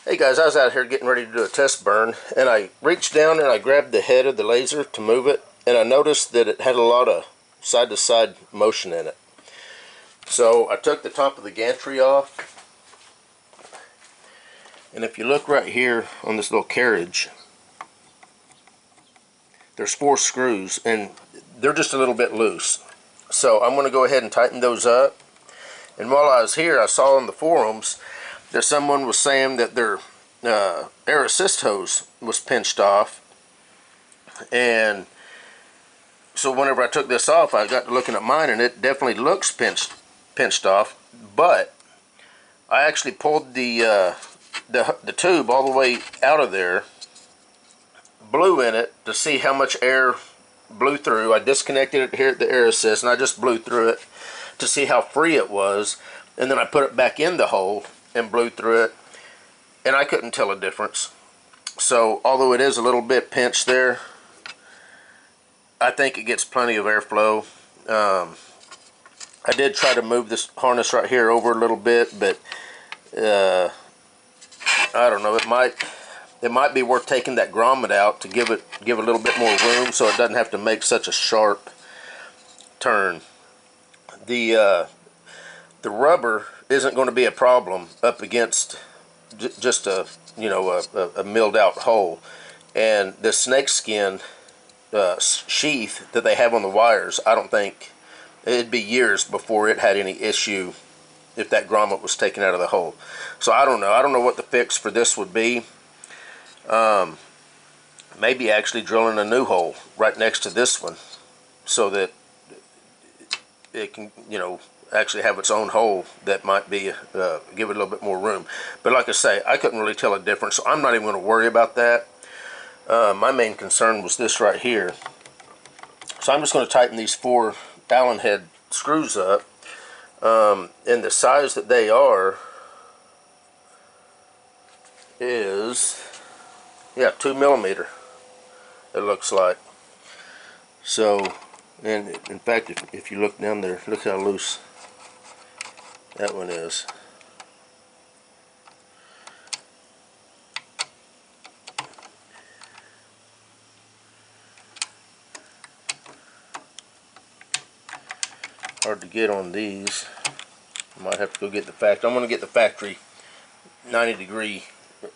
Hey guys, I was out here getting ready to do a test burn, and I reached down and I grabbed the head of the laser to move it, and I noticed that it had a lot of side-to-side motion in it. So I took the top of the gantry off, and if you look right here on this little carriage, there's 4 screws, and they're just a little bit loose. So I'm going to go ahead and tighten those up. And while I was here, I saw on the forums that someone was saying that their air assist hose was pinched off, and so whenever I took this off, I got to looking at mine, and it definitely looks pinched off. But I actually pulled the tube all the way out of there, blew in it to see how much air blew through. I disconnected it here at the air assist, and I just blew through it to see how free it was, and then I put it back in the hole and blew through it, and I couldn't tell a difference. So although it is a little bit pinched there, I think it gets plenty of airflow. I did try to move this harness right here over a little bit, but I don't know, it might be worth taking that grommet out to give a little bit more room so it doesn't have to make such a sharp turn. The rubber isn't going to be a problem up against just a milled out hole, and the snakeskin sheath that they have on the wires, I don't think it'd be years before it had any issue if that grommet was taken out of the hole. So I don't know what the fix for this would be. Maybe actually drilling a new hole right next to this one so that it can, actually have its own hole that might be give it a little bit more room. But like I say, I couldn't really tell a difference, so I'm not even going to worry about that. My main concern was this right here. So I'm just going to tighten these 4 Allen head screws up, and the size that they are is 2 millimeter, it looks like. So, and in fact, if you look down there, look how loose that one is. Hard to get on these. I might have to go get the factory. I'm going to get the factory 90-degree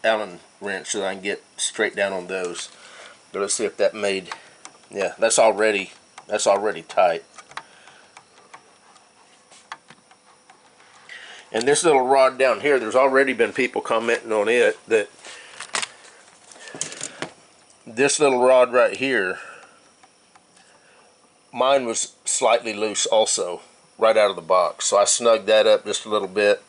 Allen wrench so that I can get straight down on those. But let's see if that made. Yeah, that's already tight. And this little rod down here, there's already been people commenting on it that this little rod right here, mine was slightly loose also right out of the box. So I snugged that up just a little bit,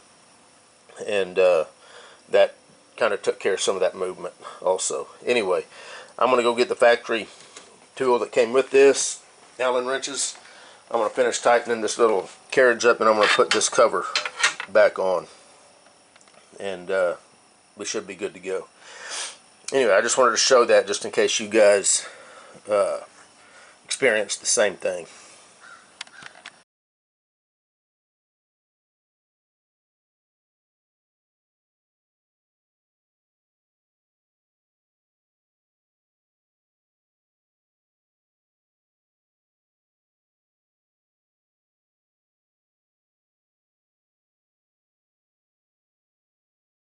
and that kind of took care of some of that movement also. Anyway, I'm going to go get the factory tool that came with this, Allen wrenches. I'm going to finish tightening this little carriage up, and I'm going to put this cover back on, and we should be good to go. Anyway, I just wanted to show that just in case you guys experienced the same thing.